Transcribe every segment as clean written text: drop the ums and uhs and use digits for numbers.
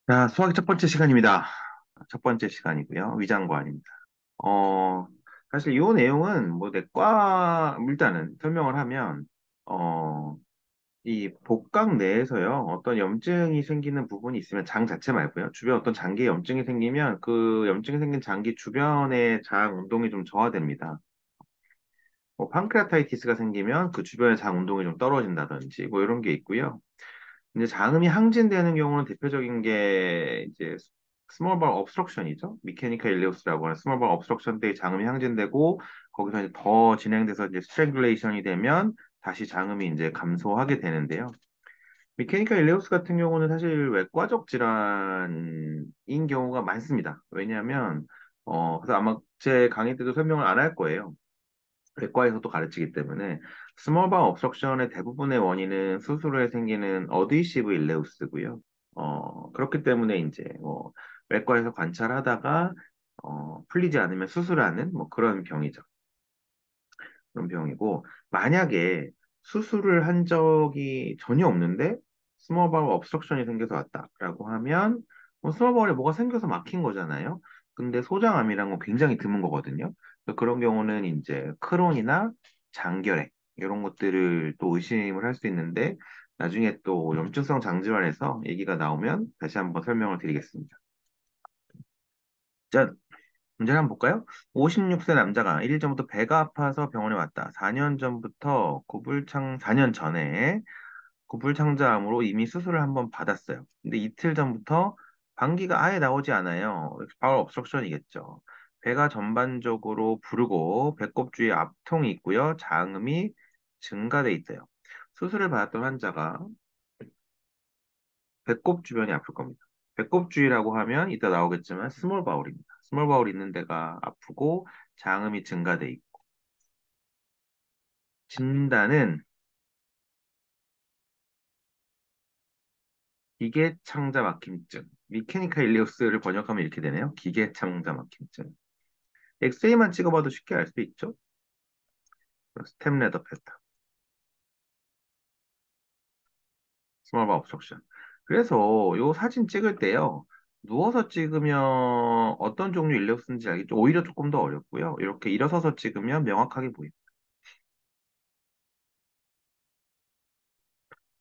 자, 수학의 첫 번째 시간입니다. 첫 번째 시간이고요. 위장관입니다. 어, 사실 이 내용은 뭐 내과, 일단은 설명을 하면, 어, 이 복강 내에서요, 어떤 염증이 생기는 부분이 있으면 장 자체 말고요. 주변 어떤 장기에 염증이 생기면 그 염증이 생긴 장기 주변의 장 운동이 좀 저하됩니다. 뭐 판크레아타이티스가 생기면 그 주변의 장 운동이 좀 떨어진다든지 뭐 이런 게 있고요. 이제 장음이 항진되는 경우는 대표적인 게 이제 스몰 발 obstruction이죠. 미케니컬 일리오스라고 하는 스몰 발 obstruction 때 장음이 항진되고 거기서 이제 더 진행돼서 이제 스트랭글레이션이 되면 다시 장음이 이제 감소하게 되는데요. 미케니컬 일리오스 같은 경우는 사실 외과적 질환인 경우가 많습니다. 왜냐하면 그래서 아마 제 강의 때도 설명을 안 할 거예요. 외과에서도 가르치기 때문에 스몰 바우 obstruction의 대부분의 원인은 수술에 생기는 어드히시브 일레우스고요. 그렇기 때문에 이제 외과에서 관찰하다가 풀리지 않으면 수술하는 뭐 그런 병이죠. 그런 병이고 만약에 수술을 한 적이 전혀 없는데 스몰 바울 obstruction이 생겨서 왔다라고 하면 스몰 바울에 뭐가 생겨서 막힌 거잖아요. 근데 소장암이란 건 굉장히 드문 거거든요. 그래서 그런 경우는 이제 크론이나 장결핵 이런 것들을 또 의심을 할 수 있는데 나중에 또 염증성 장질환에서 얘기가 나오면 다시 한번 설명을 드리겠습니다. 자, 문제를 한번 볼까요? 56세 남자가 1일 전부터 배가 아파서 병원에 왔다. 4년 전에 구불창자암으로 이미 수술을 한번 받았어요. 근데 이틀 전부터 방귀가 아예 나오지 않아요. 바울 obstruction이겠죠. 배가 전반적으로 부르고 배꼽 주위에 압통이 있고요. 장음이 증가돼 있어요. 수술을 받았던 환자가 배꼽 주변이 아플 겁니다. 배꼽 주위라고 하면 이따 나오겠지만 스몰 바울입니다. 스몰 바울 있는 데가 아프고 장음이 증가돼 있고 진단은 기계창자 막힘증, 미케니카 일리오스를 번역하면 이렇게 되네요. 기계창자 막힘증. 엑스레이만 찍어봐도 쉽게 알 수 있죠. 스템 레더 패턴, 스몰 바울 obstruction. 그래서 요 사진 찍을 때요. 누워서 찍으면 어떤 종류 일리오스인지 알겠죠? 오히려 조금 더 어렵고요. 이렇게 일어서서 찍으면 명확하게 보입니다.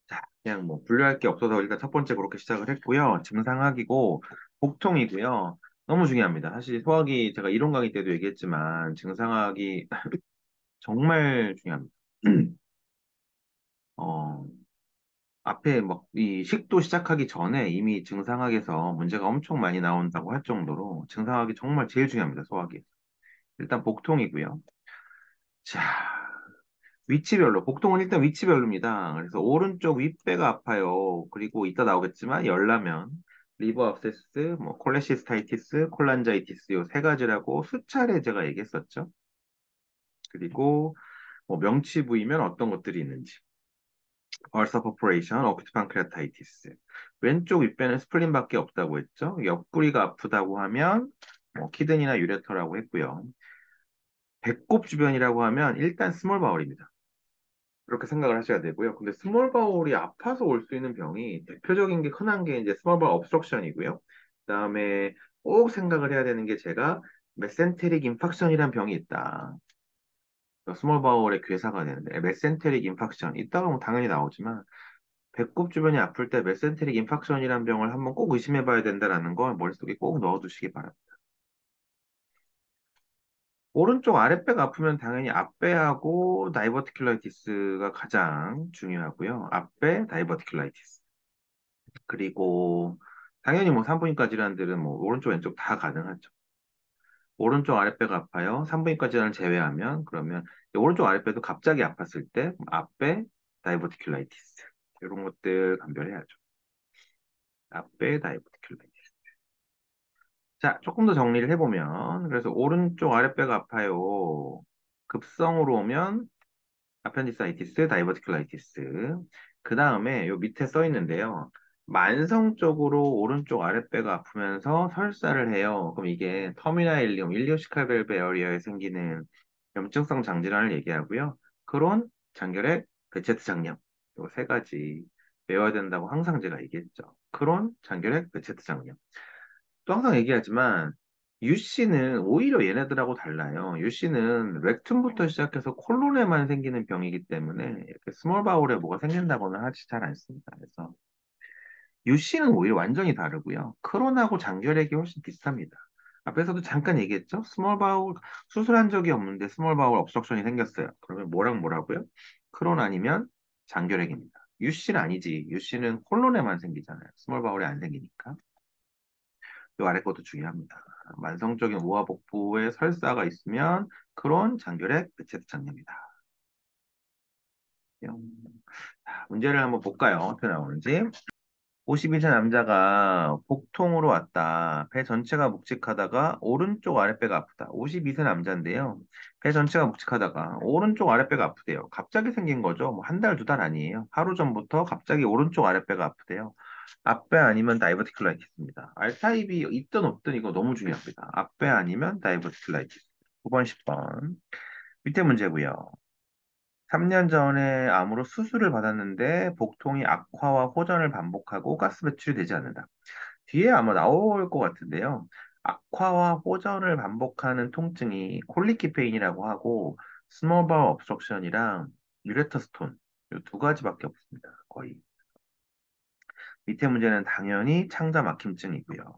자, 그냥 뭐 분류할 게 없어서 일단 첫 번째 그렇게 시작을 했고요. 증상학이고 복통이고요. 너무 중요합니다. 사실 소화기 제가 이론 강의 때도 얘기했지만 증상학이 정말 중요합니다. 어, 앞에 막 이 식도 시작하기 전에 이미 증상학에서 문제가 엄청 많이 나온다고 할 정도로 증상학이 정말 제일 중요합니다. 소화기. 일단 복통이고요. 자, 위치별로. 복통은 일단 위치별로입니다. 그래서 오른쪽 윗배가 아파요. 그리고 이따 나오겠지만 열나면 리버 abscess, 뭐 콜레시스타이티스, 콜란자이티스 요 세 가지라고 수차례 제가 얘기했었죠. 그리고 뭐 명치 부위면 어떤 것들이 있는지. ulcer perforation, acute pancreatitis. 왼쪽 윗배는 스플린밖에 없다고 했죠. 옆구리가 아프다고 하면 뭐 키드니나 유레터라고 했고요. 배꼽 주변이라고 하면 일단 스몰 바울입니다. 그렇게 생각을 하셔야 되고요. 근데 스몰 바울이 아파서 올 수 있는 병이 대표적인 게 흔한 게 이제 스몰 바울 obstruction이고요. 그다음에 꼭 생각을 해야 되는 게 제가 메센테릭 인팍션이라는 병이 있다. 스몰 바울의 괴사가 되는데 메센테릭 인팍션 이따가 뭐 당연히 나오지만 배꼽 주변이 아플 때 메센테릭 인팍션이라는 병을 한번 꼭 의심해 봐야 된다라는 걸 머릿속에 꼭 넣어 두시기 바랍니다. 오른쪽 아랫배가 아프면 당연히 앞배하고 다이버티큘라이티스가 가장 중요하고요. 앞배 다이버티큘라이티스. 그리고 당연히 뭐 산부인과 질환들은 뭐 오른쪽 왼쪽 다 가능하죠. 오른쪽 아랫배가 아파요. 산부인과 질환을 제외하면 그러면 오른쪽 아랫배도 갑자기 아팠을 때 앞배 다이버티큘라이티스 이런 것들 감별해야죠. 앞배 다이버티큘라이티스. 자, 조금 더 정리를 해보면 그래서 오른쪽 아랫배가 아파요. 급성으로 오면 아펜디사이티스, 다이버티큘라이티스. 그 다음에 요 밑에 써 있는데요. 만성적으로 오른쪽 아랫배가 아프면서 설사를 해요. 그럼 이게 터미나일리움, 일리오시칼 밸브 에어리어에 생기는 염증성 장질환을 얘기하고요. 크론, 장결핵, 베체트 장염. 요 세 가지. 외워야 된다고 항상 제가 얘기했죠. 크론, 장결핵, 베체트 장염. 또 항상 얘기하지만 UC는 오히려 얘네들하고 달라요. UC는 렉툼부터 시작해서 콜론에만 생기는 병이기 때문에 이렇게 스몰 바울에 뭐가 생긴다고는 하지 잘 않습니다. 그래서 UC는 오히려 완전히 다르고요. 크론하고 장결핵이 훨씬 비슷합니다. 앞에서도 잠깐 얘기했죠? 스몰 바울 수술한 적이 없는데 스몰 바울 obstruction이 생겼어요. 그러면 뭐랑 뭐라고요? 크론 아니면 장결핵입니다. UC는 아니지. UC는 콜론에만 생기잖아요. 스몰 바울에 안 생기니까. 이 아래 것도 중요합니다. 만성적인 우하복부에 설사가 있으면 크론, 장결핵, 베체트 장염이다. 자, 문제를 한번 볼까요? 어떻게 나오는지. 52세 남자가 복통으로 왔다. 배 전체가 묵직하다가 오른쪽 아랫배가 아프다. 52세 남자인데요. 배 전체가 묵직하다가 오른쪽 아랫배가 아프대요. 갑자기 생긴 거죠. 뭐 한 달, 두 달 아니에요. 하루 전부터 갑자기 오른쪽 아랫배가 아프대요. 앞배 아니면 다이버티클라이티스입니다. R타입이 있든 없든 이거 너무 중요합니다. 앞배 아니면 다이버티클라이티스. 9번, 10번. 밑에 문제고요. 3년 전에 암으로 수술을 받았는데 복통이 악화와 호전을 반복하고 가스 배출이 되지 않는다. 뒤에 아마 나올 것 같은데요. 악화와 호전을 반복하는 통증이 콜리키 페인이라고 하고 스몰 바울 obstruction이랑 유레터 스톤 이 두 가지밖에 없습니다. 거의. 밑에 문제는 당연히 창자 막힘증이고요.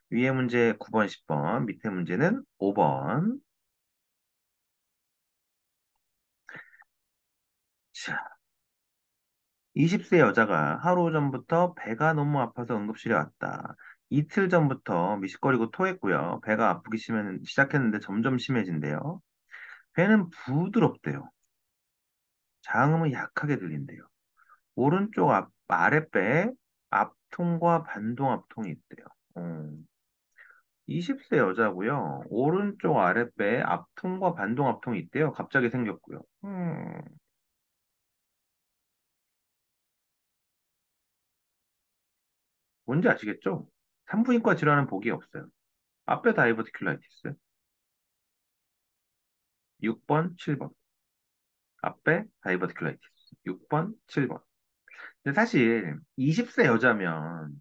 위에 문제 9번, 10번, 밑에 문제는 5번. 자, 20세 여자가 하루 전부터 배가 너무 아파서 응급실에 왔다. 이틀 전부터 미식거리고 토했고요. 배가 아프기 시작했는데 점점 심해진대요. 배는 부드럽대요. 장음은 약하게 들린대요. 오른쪽 아랫배에 앞통과 반동 앞통이 있대요. 20세 여자고요. 오른쪽 아랫배에 앞통과 반동 앞통이 있대요. 갑자기 생겼고요. 뭔지 아시겠죠? 산부인과 질환은 복이 없어요. 앞에 다이버티큘라이티스. 6번, 7번. 앞에 다이버티큘라이티스. 6번, 7번. 근데 사실 20세 여자면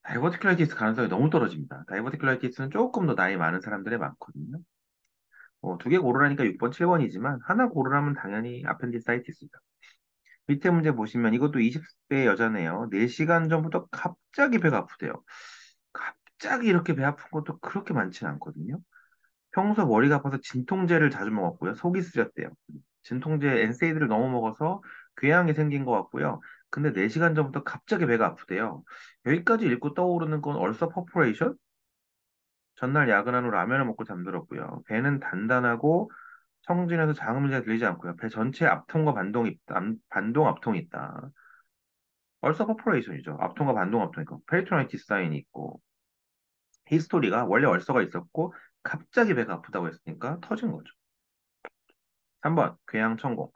다이버티큘라이티스 가능성이 너무 떨어집니다. 다이버티큘라이티스는 조금 더 나이 많은 사람들에 많거든요. 두 개 고르라니까 6번, 7번이지만 하나 고르라면 당연히 아펜디사이티스죠. 밑에 문제 보시면 이것도 20대 여자네요. 4시간 전부터 갑자기 배가 아프대요. 갑자기 이렇게 배 아픈 것도 그렇게 많지는 않거든요. 평소 머리가 아파서 진통제를 자주 먹었고요. 속이 쓰렸대요. 진통제 엔세이드를 너무 먹어서 궤양이 생긴 것 같고요. 근데 4시간 전부터 갑자기 배가 아프대요. 여기까지 읽고 떠오르는 건 얼서 퍼포레이션? 전날 야근한 후 라면을 먹고 잠들었고요. 배는 단단하고 청진해서 장음 문제가 들리지 않고요. 배 전체 앞통과 반동 앞통이 있다. 얼서 퍼포레이션이죠. 앞통과 반동 앞통이고 페리토나이티스 사인이 있고 히스토리가 원래 얼서가 있었고 갑자기 배가 아프다고 했으니까 터진 거죠. 3번 궤양 천공.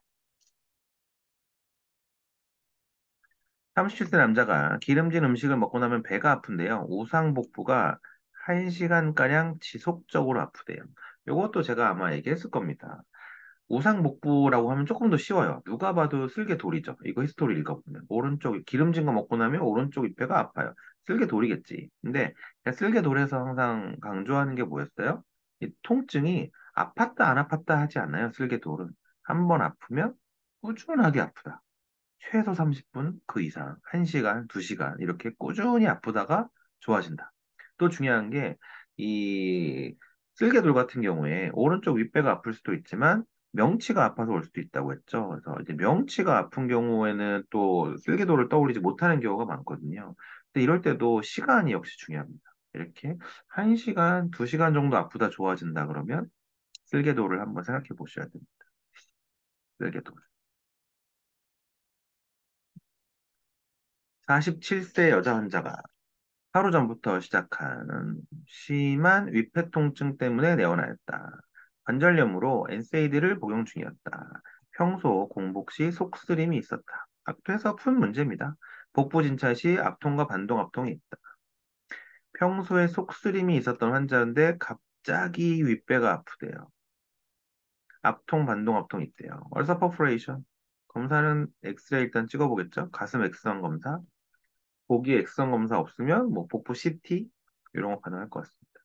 37세 남자가 기름진 음식을 먹고 나면 배가 아픈데요. 우상복부가 1시간가량 지속적으로 아프대요. 이것도 제가 아마 얘기했을 겁니다. 우상복부라고 하면 조금 더 쉬워요. 누가 봐도 쓸개돌이죠. 이거 히스토리 읽어보면. 오른쪽, 기름진 거 먹고 나면 오른쪽 윗배가 아파요. 쓸개돌이겠지. 근데 쓸개돌에서 항상 강조하는 게 뭐였어요? 이 통증이 아팠다 안 아팠다 하지 않아요. 쓸개돌은. 한 번 아프면 꾸준하게 아프다. 최소 30분 그 이상, 1시간, 2시간 이렇게 꾸준히 아프다가 좋아진다. 또 중요한 게 이 쓸개돌 같은 경우에 오른쪽 윗배가 아플 수도 있지만 명치가 아파서 올 수도 있다고 했죠. 그래서 이제 명치가 아픈 경우에는 또 쓸개돌을 떠올리지 못하는 경우가 많거든요. 근데 이럴 때도 시간이 역시 중요합니다. 이렇게 1시간, 2시간 정도 아프다 좋아진다 그러면 쓸개돌을 한번 생각해 보셔야 됩니다. 쓸개돌. 47세 여자 환자가 하루 전부터 시작한 심한 위폐 통증 때문에 내원하였다. 관절염으로 엔세이드를 복용 중이었다. 평소 공복 시 속쓰림이 있었다. 앞에서 푼 문제입니다. 복부 진찰 시 앞통과 반동 앞통이 있다. 평소에 속쓰림이 있었던 환자인데 갑자기 윗배가 아프대요. 앞통, 반동, 앞통이 있대요. 얼서 퍼포레이션 검사는 엑스레이 일단 찍어보겠죠? 가슴 엑스선 검사. 보기 엑스선 검사 없으면 뭐 복부 CT 이런 거 가능할 것 같습니다.